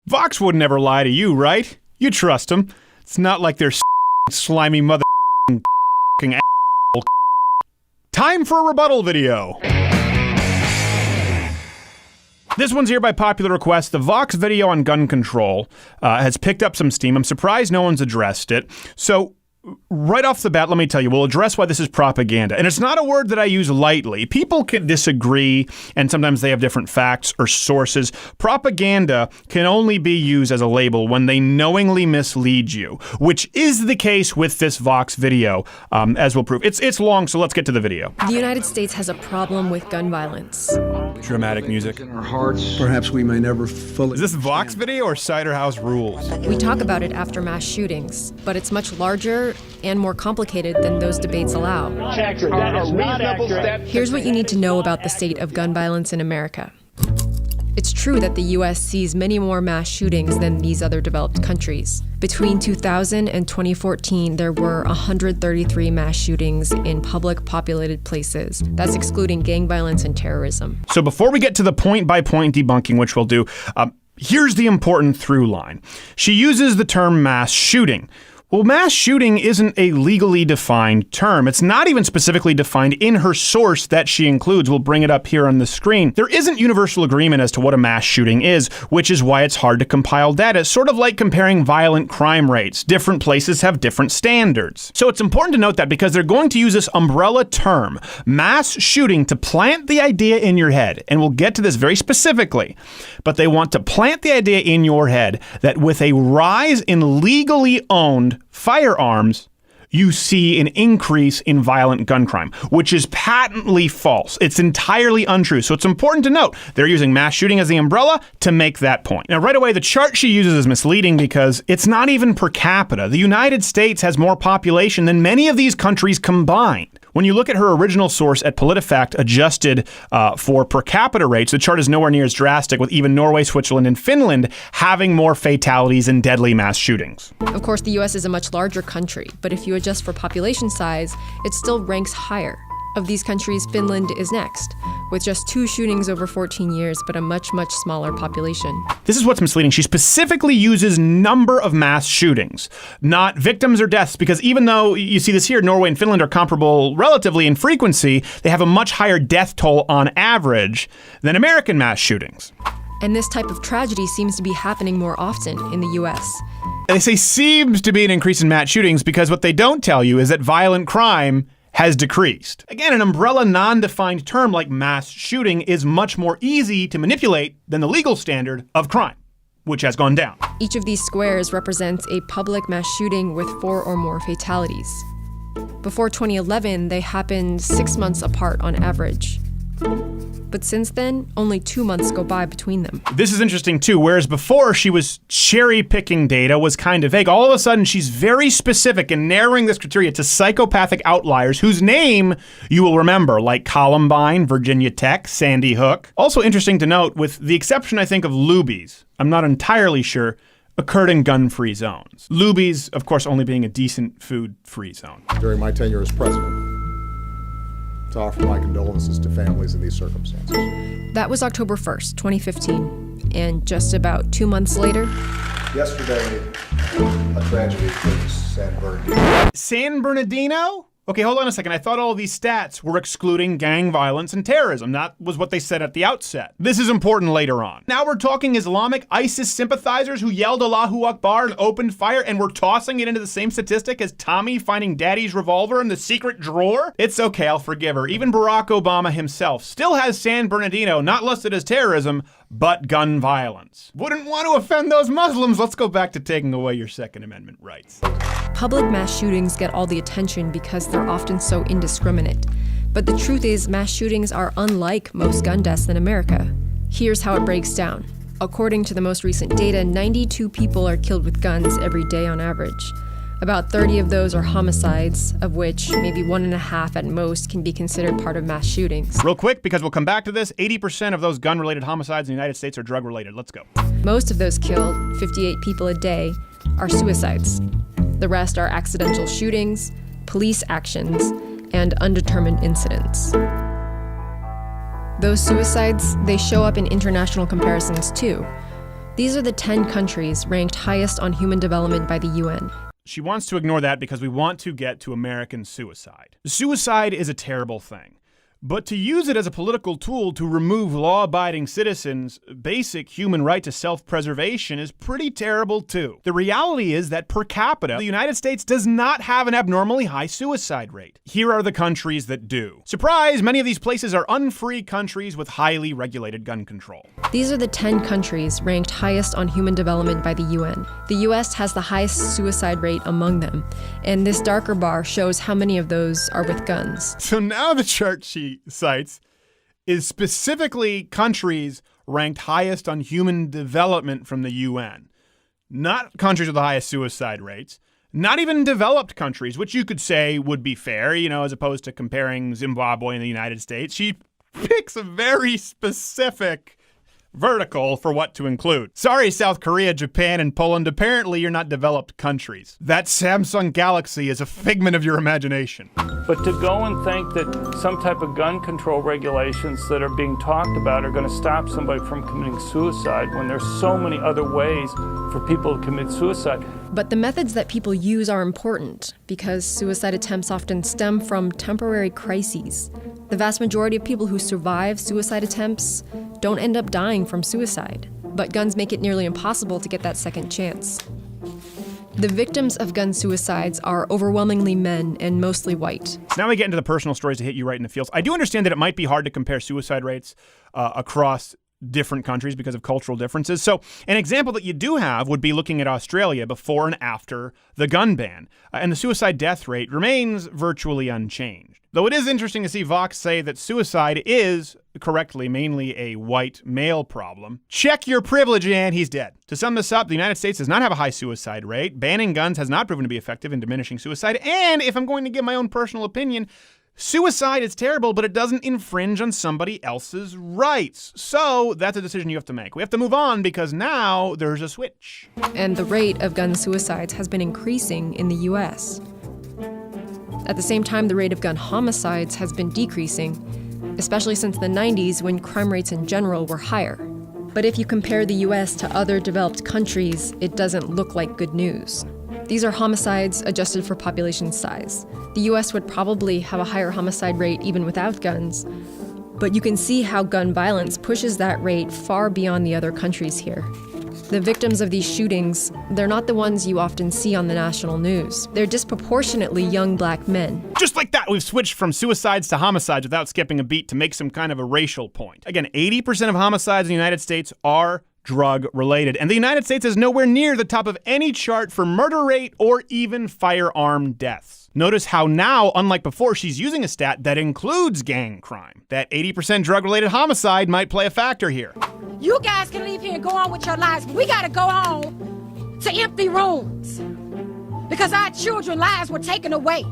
Vox would never lie to you, right? You trust them. It's not like they're slimy mother asshole. Time for a rebuttal video. This one's here by popular request. The Vox video on gun control has picked up some steam. I'm surprised no one's addressed it. So right off the bat, let me tell you, we'll address why this is propaganda. And it's not a word that I use lightly. People can disagree, and sometimes they have different facts or sources. Propaganda can only be used as a label when they knowingly mislead you, which is the case with this Vox video, as we'll prove. It's long, so let's get to the video. The United States has a problem with gun violence. Dramatic music. In our hearts, perhaps we may never fully. Is this Vox video or Cider House Rules? We talk about it after mass shootings, but it's much larger and more complicated than those debates allow. Here's what you need to know about the state of gun violence in America. It's true that the U.S. sees many more mass shootings than these other developed countries. Between 2000 and 2014, there were 133 mass shootings in public populated places. That's excluding gang violence and terrorism. So before we get to the point-by-point debunking, which we'll do, here's the important through line. She uses the term mass shooting. Well, mass shooting isn't a legally defined term. It's not even specifically defined in her source that she includes. We'll bring it up here on the screen. There isn't universal agreement as to what a mass shooting is, which is why it's hard to compile data. It's sort of like comparing violent crime rates. Different places have different standards. So it's important to note that because they're going to use this umbrella term, mass shooting, to plant the idea in your head, and we'll get to this very specifically, but they want to plant the idea in your head that with a rise in legally owned firearms, you see an increase in violent gun crime, which is patently false. It's entirely untrue. So it's important to note they're using mass shooting as the umbrella to make that point. Now, right away, the chart she uses is misleading because it's not even per capita. The United States has more population than many of these countries combined. When you look at her original source at PolitiFact adjusted for per capita rates, the chart is nowhere near as drastic, with even Norway, Switzerland, and Finland having more fatalities and deadly mass shootings. Of course, the US is a much larger country, but if you adjust for population size, it still ranks higher. Of these countries, Finland is next, with just 2 shootings over 14 years, but a much, much smaller population. This is what's misleading. She specifically uses number of mass shootings, not victims or deaths, because even though you see this here, Norway and Finland are comparable relatively in frequency, they have a much higher death toll on average than American mass shootings. And this type of tragedy seems to be happening more often in the US. They say seems to be an increase in mass shootings because what they don't tell you is that violent crime has decreased. Again, an umbrella non-defined term like mass shooting is much more easy to manipulate than the legal standard of crime, which has gone down. Each of these squares represents a public mass shooting with 4 or more fatalities. Before 2011, they happened 6 months apart on average. But since then, only 2 months go by between them. This is interesting too, whereas before she was cherry-picking data, was kind of vague. All of a sudden, she's very specific in narrowing this criteria to psychopathic outliers whose name you will remember, like Columbine, Virginia Tech, Sandy Hook. Also interesting to note, with the exception, I think, of Luby's, I'm not entirely sure, occurred in gun-free zones. Luby's, of course, only being a decent food-free zone. During my tenure as president, to offer my condolences to families in these circumstances. That was October 1st, 2015. And just about 2 months later, yesterday, a tragedy occurred in San Bernardino. San Bernardino? Okay, hold on a second. I thought all of these stats were excluding gang violence and terrorism. That was what they said at the outset. This is important later on. Now we're talking Islamic ISIS sympathizers who yelled Allahu Akbar and opened fire, and we're tossing it into the same statistic as Tommy finding daddy's revolver in the secret drawer? It's okay, I'll forgive her. Even Barack Obama himself still has San Bernardino not listed as terrorism, but gun violence. Wouldn't want to offend those Muslims. Let's go back to taking away your Second Amendment rights. Public mass shootings get all the attention because they're often so indiscriminate. But the truth is, mass shootings are unlike most gun deaths in America. Here's how it breaks down. According to the most recent data, 92 people are killed with guns every day on average. About 30 of those are homicides, of which maybe 1.5 at most can be considered part of mass shootings. Real quick, because we'll come back to this, 80% of those gun-related homicides in the United States are drug-related. Let's go. Most of those killed, 58 people a day, are suicides. The rest are accidental shootings, police actions, and undetermined incidents. Those suicides, they show up in international comparisons too. These are the 10 countries ranked highest on human development by the UN. She wants to ignore that because we want to get to American suicide. Suicide is a terrible thing. But to use it as a political tool to remove law-abiding citizens' basic human right to self-preservation is pretty terrible too. The reality is that per capita, the United States does not have an abnormally high suicide rate. Here are the countries that do. Surprise, many of these places are unfree countries with highly regulated gun control. These are the 10 countries ranked highest on human development by the UN. The US has the highest suicide rate among them, and this darker bar shows how many of those are with guns. So now the chart she cites is specifically countries ranked highest on human development from the UN. Not countries with the highest suicide rates, not even developed countries, which you could say would be fair, as opposed to comparing Zimbabwe and the United States. She picks a very specific vertical for what to include. Sorry, South Korea, Japan, and Poland. Apparently, you're not developed countries. That Samsung Galaxy is a figment of your imagination. But to go and think that some type of gun control regulations that are being talked about are going to stop somebody from committing suicide when there's so many other ways for people to commit suicide. But the methods that people use are important because suicide attempts often stem from temporary crises. The vast majority of people who survive suicide attempts don't end up dying from suicide, but guns make it nearly impossible to get that second chance. The victims of gun suicides are overwhelmingly men and mostly white. So now we get into the personal stories to hit you right in the feels. I do understand that it might be hard to compare suicide rates across different countries because of cultural differences. So an example that you do have would be looking at Australia before and after the gun ban. And the suicide death rate remains virtually unchanged. Though it is interesting to see Vox say that suicide is, correctly, mainly a white male problem. Check your privilege and he's dead. To sum this up, the United States does not have a high suicide rate. Banning guns has not proven to be effective in diminishing suicide. And if I'm going to give my own personal opinion, suicide is terrible, but it doesn't infringe on somebody else's rights. So that's a decision you have to make. We have to move on because now there's a switch. And the rate of gun suicides has been increasing in the US. At the same time, the rate of gun homicides has been decreasing, especially since the 90s when crime rates in general were higher. But if you compare the US to other developed countries, it doesn't look like good news. These are homicides adjusted for population size. The US would probably have a higher homicide rate even without guns, but you can see how gun violence pushes that rate far beyond the other countries here. The victims of these shootings, they're not the ones you often see on the national news. They're disproportionately young black men. Just like that, we've switched from suicides to homicides without skipping a beat to make some kind of a racial point. Again, 80% of homicides in the United States are drug-related, and the United States is nowhere near the top of any chart for murder rate or even firearm deaths. Notice how now, unlike before, she's using a stat that includes gang crime. That 80% drug-related homicide might play a factor here. You guys can leave here and go on with your lives, but we gotta go home to empty rooms because our children's lives were taken away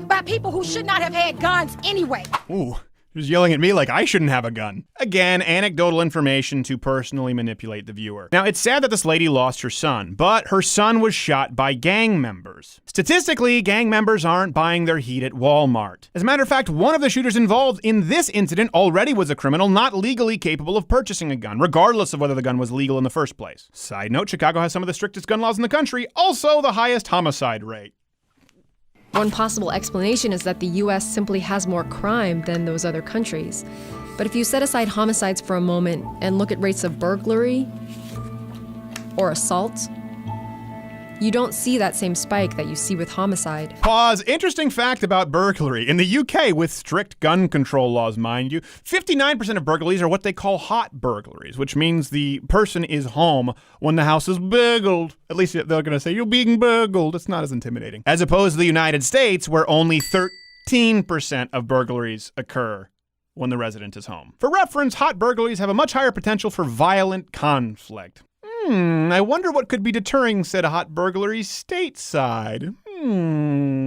by people who should not have had guns anyway. Ooh. Who's yelling at me like I shouldn't have a gun. Again, anecdotal information to personally manipulate the viewer. Now, it's sad that this lady lost her son, but her son was shot by gang members. Statistically, gang members aren't buying their heat at Walmart. As a matter of fact, one of the shooters involved in this incident already was a criminal not legally capable of purchasing a gun, regardless of whether the gun was legal in the first place. Side note, Chicago has some of the strictest gun laws in the country, also the highest homicide rate. One possible explanation is that the US simply has more crime than those other countries. But if you set aside homicides for a moment and look at rates of burglary or assault, you don't see that same spike that you see with homicide. Pause. Interesting fact about burglary. In the UK, with strict gun control laws, mind you, 59% of burglaries are what they call hot burglaries, which means the person is home when the house is burgled. At least they're going to say, you're being burgled. It's not as intimidating. As opposed to the United States, where only 13% of burglaries occur when the resident is home. For reference, hot burglaries have a much higher potential for violent conflict. I wonder what could be deterring said hot burglaries stateside.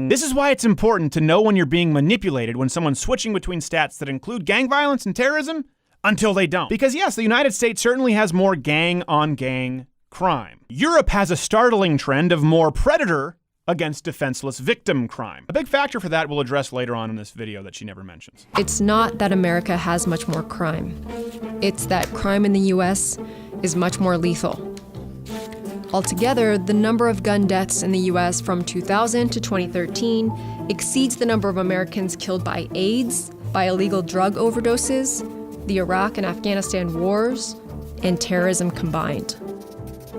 This is why it's important to know when you're being manipulated when someone's switching between stats that include gang violence and terrorism until they don't. Because yes, the United States certainly has more gang-on-gang crime. Europe has a startling trend of more predator against defenseless victim crime. A big factor for that we'll address later on in this video that she never mentions. It's not that America has much more crime. It's that crime in the US is much more lethal. Altogether, the number of gun deaths in the US from 2000 to 2013 exceeds the number of Americans killed by AIDS, by illegal drug overdoses, the Iraq and Afghanistan wars, and terrorism combined.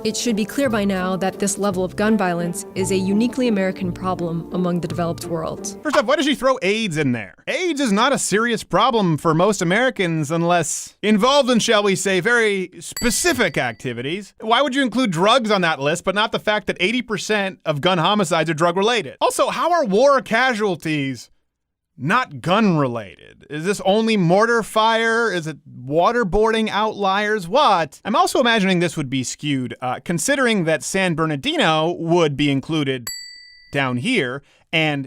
It should be clear by now that this level of gun violence is a uniquely American problem among the developed world. First off, why does she throw AIDS in there? AIDS is not a serious problem for most Americans unless involved in, shall we say, very specific activities. Why would you include drugs on that list, but not the fact that 80% of gun homicides are drug-related? Also, how are war casualties not gun-related? Is this only mortar fire? Is it waterboarding outliers? What? I'm also imagining this would be skewed, considering that San Bernardino would be included down here and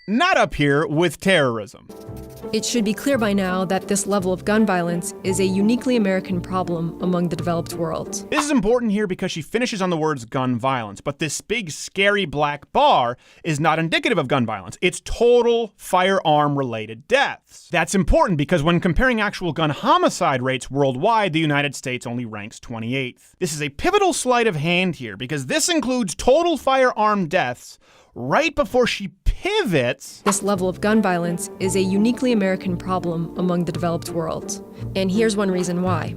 not up here with terrorism. It should be clear by now that this level of gun violence is a uniquely American problem among the developed world. This is important here because she finishes on the words gun violence, but this big scary black bar is not indicative of gun violence. It's total firearm-related deaths. That's important because when comparing actual gun homicide rates worldwide, the United States only ranks 28th. This is a pivotal sleight of hand here because this includes total firearm deaths right before she pivots. This level of gun violence is a uniquely American problem among the developed world. And here's one reason why.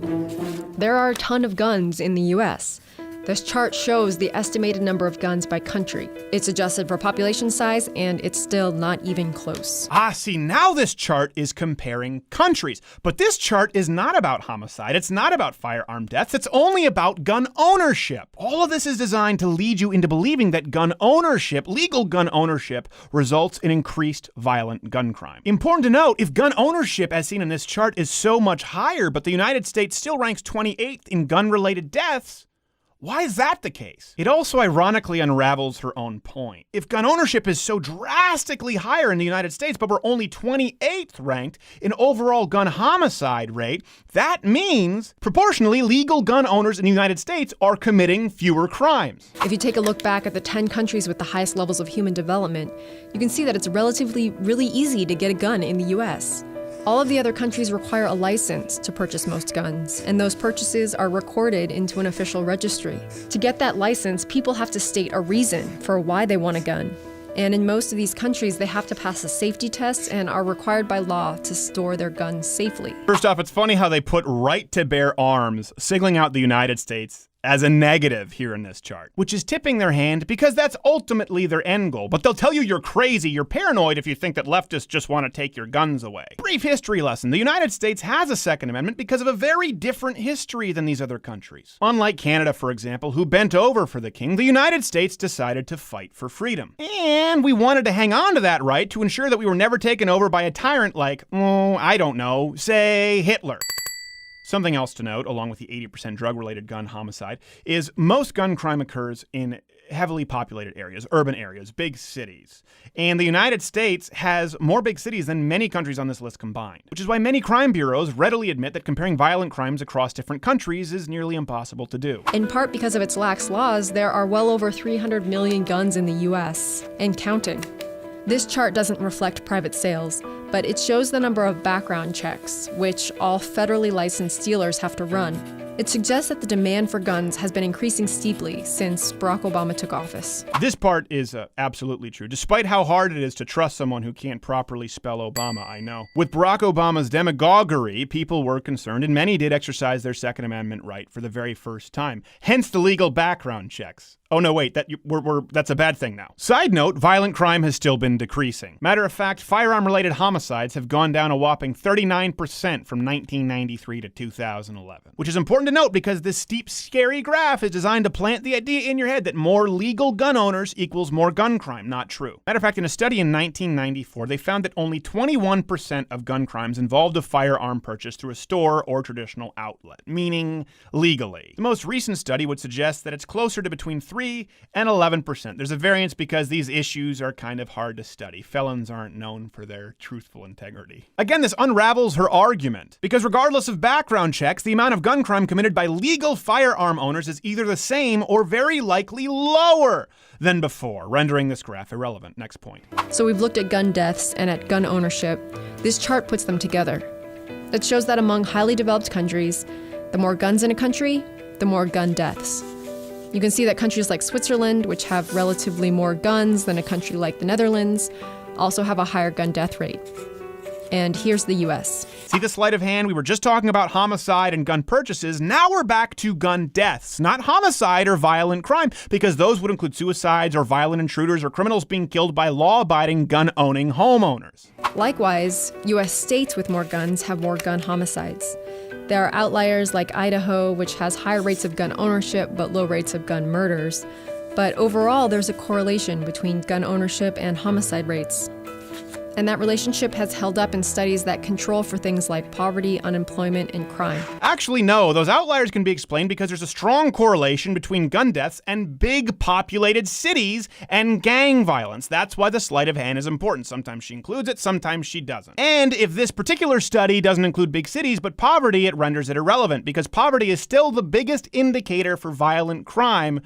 There are a ton of guns in the US. This chart shows the estimated number of guns by country. It's adjusted for population size, and it's still not even close. See, now this chart is comparing countries. But this chart is not about homicide. It's not about firearm deaths. It's only about gun ownership. All of this is designed to lead you into believing that gun ownership, legal gun ownership, results in increased violent gun crime. Important to note, if gun ownership, as seen in this chart, is so much higher, but the United States still ranks 28th in gun-related deaths, why is that the case? It also ironically unravels her own point. If gun ownership is so drastically higher in the United States, but we're only 28th ranked in overall gun homicide rate, that means proportionally legal gun owners in the United States are committing fewer crimes. If you take a look back at the 10 countries with the highest levels of human development, you can see that it's really easy to get a gun in the US. All of the other countries require a license to purchase most guns, and those purchases are recorded into an official registry. To get that license, people have to state a reason for why they want a gun. And in most of these countries, they have to pass a safety test and are required by law to store their guns safely. First off, it's funny how they put right to bear arms, singling out the United States as a negative here in this chart, which is tipping their hand because that's ultimately their end goal. But they'll tell you you're crazy, you're paranoid if you think that leftists just want to take your guns away. Brief history lesson. The United States has a Second Amendment because of a very different history than these other countries. Unlike Canada, for example, who bent over for the king, the United States decided to fight for freedom. And we wanted to hang on to that right to ensure that we were never taken over by a tyrant like, I don't know, say Hitler. Something else to note, along with the 80% drug-related gun homicide, is most gun crime occurs in heavily populated areas, urban areas, big cities. And the United States has more big cities than many countries on this list combined, which is why many crime bureaus readily admit that comparing violent crimes across different countries is nearly impossible to do. In part because of its lax laws, there are well over 300 million guns in the US, and counting. This chart doesn't reflect private sales, but it shows the number of background checks, which all federally licensed dealers have to run. It suggests that the demand for guns has been increasing steeply since Barack Obama took office. This part is absolutely true. Despite how hard it is to trust someone who can't properly spell Obama, I know. With Barack Obama's demagoguery, people were concerned, and many did exercise their Second Amendment right for the very first time. Hence the legal background checks. Oh no, wait, that's a bad thing now. Side note, violent crime has still been decreasing. Matter of fact, firearm-related homicides have gone down a whopping 39% from 1993 to 2011. Which is important to note because this steep, scary graph is designed to plant the idea in your head that more legal gun owners equals more gun crime. Not true. Matter of fact, in a study in 1994, they found that only 21% of gun crimes involved a firearm purchase through a store or traditional outlet, meaning legally. The most recent study would suggest that it's closer to between 3 and 11%. There's a variance because these issues are kind of hard to study. Felons aren't known for their truthful integrity. Again, this unravels her argument, because regardless of background checks, the amount of gun crime committed by legal firearm owners is either the same or very likely lower than before, rendering this graph irrelevant. Next point. So we've looked at gun deaths and at gun ownership. This chart puts them together. It shows that among highly developed countries, the more guns in a country, the more gun deaths. You can see that countries like Switzerland, which have relatively more guns than a country like the Netherlands, also have a higher gun death rate. And here's the US. See the sleight of hand? We were just talking about homicide and gun purchases. Now we're back to gun deaths, not homicide or violent crime, because those would include suicides or violent intruders or criminals being killed by law-abiding gun-owning homeowners. Likewise, US states with more guns have more gun homicides. There are outliers like Idaho, which has higher rates of gun ownership but low rates of gun murders. But overall, there's a correlation between gun ownership and homicide rates. And that relationship has held up in studies that control for things like poverty, unemployment, and crime. Actually, no. Those outliers can be explained because there's a strong correlation between gun deaths and big populated cities and gang violence. That's why the sleight of hand is important. Sometimes she includes it, sometimes she doesn't. And if this particular study doesn't include big cities but poverty, it renders it irrelevant because poverty is still the biggest indicator for violent crime,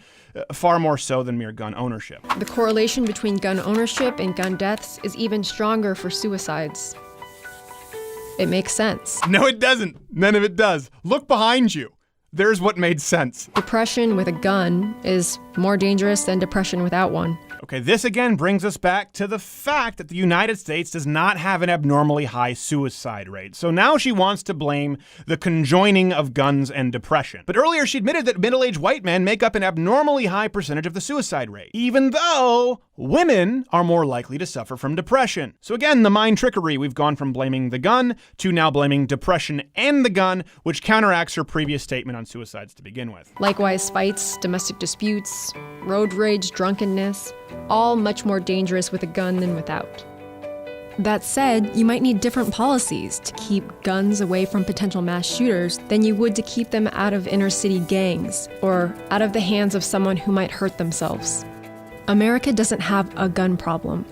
far more so than mere gun ownership. The correlation between gun ownership and gun deaths is even stronger for suicides. It makes sense. No, it doesn't. None of it does. Look behind you. There's what made sense. Depression with a gun is more dangerous than depression without one. Okay, this again brings us back to the fact that the United States does not have an abnormally high suicide rate. So now she wants to blame the conjoining of guns and depression. But earlier she admitted that middle-aged white men make up an abnormally high percentage of the suicide rate, even though women are more likely to suffer from depression. So again, the mind trickery. We've gone from blaming the gun to now blaming depression and the gun, which counteracts her previous statement on suicides to begin with. Likewise, fights, domestic disputes, road rage, drunkenness, all much more dangerous with a gun than without. That said, you might need different policies to keep guns away from potential mass shooters than you would to keep them out of inner city gangs or out of the hands of someone who might hurt themselves. America doesn't have a gun problem.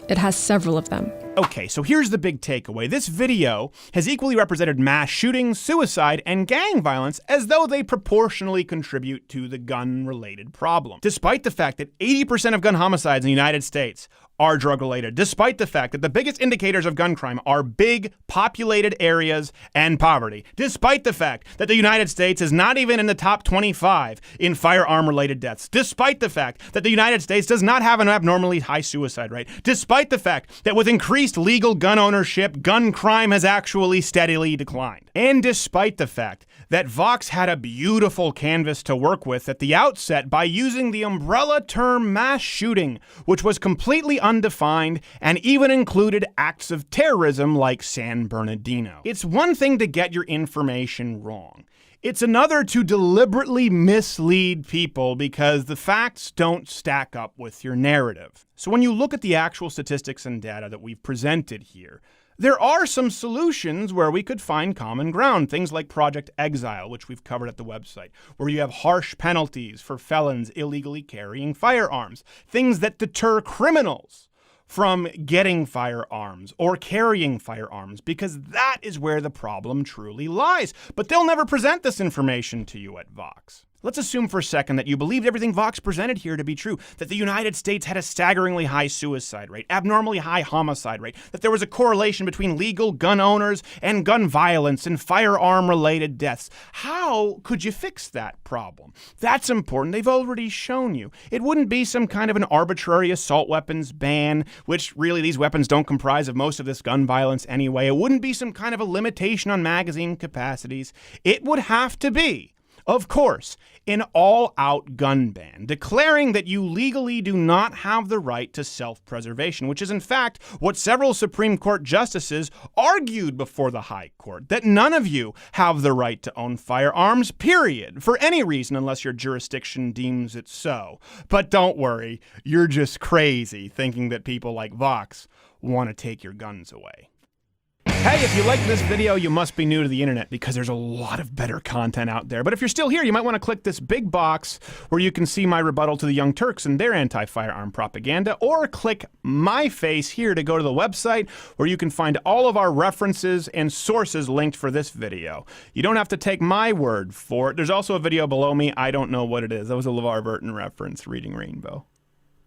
It has several of them. Okay, so here's the big takeaway. This video has equally represented mass shootings, suicide, and gang violence as though they proportionally contribute to the gun-related problem. Despite the fact that 80% of gun homicides in the United States are drug-related, despite the fact that the biggest indicators of gun crime are big, populated areas and poverty, despite the fact that the United States is not even in the top 25 in firearm-related deaths, despite the fact that the United States does not have an abnormally high suicide rate, despite the fact that with increased legal gun ownership, gun crime has actually steadily declined. And despite the fact that Vox had a beautiful canvas to work with at the outset by using the umbrella term mass shooting, which was completely undefined and even included acts of terrorism like San Bernardino. It's one thing to get your information wrong. It's another to deliberately mislead people because the facts don't stack up with your narrative. So when you look at the actual statistics and data that we've presented here, there are some solutions where we could find common ground, things like Project Exile, which we've covered at the website, where you have harsh penalties for felons illegally carrying firearms, things that deter criminals from getting firearms or carrying firearms, because that is where the problem truly lies. But they'll never present this information to you at Vox. Let's assume for a second that you believed everything Vox presented here to be true, that the United States had a staggeringly high suicide rate, abnormally high homicide rate, that there was a correlation between legal gun owners and gun violence and firearm-related deaths. How could you fix that problem? That's important. They've already shown you. It wouldn't be some kind of an arbitrary assault weapons ban, which really these weapons don't comprise of most of this gun violence anyway. It wouldn't be some kind of a limitation on magazine capacities. It would have to be, of course, an all-out gun ban, declaring that you legally do not have the right to self-preservation, which is in fact what several Supreme Court justices argued before the High Court, that none of you have the right to own firearms, period, for any reason unless your jurisdiction deems it so. But don't worry, you're just crazy thinking that people like Vox want to take your guns away. Hey, if you like this video, you must be new to the internet because there's a lot of better content out there. But if you're still here, you might want to click this big box where you can see my rebuttal to the Young Turks and their anti-firearm propaganda, or click my face here to go to the website where you can find all of our references and sources linked for this video. You don't have to take my word for it. There's also a video below me. I don't know what it is. That was a LeVar Burton reference, Reading Rainbow.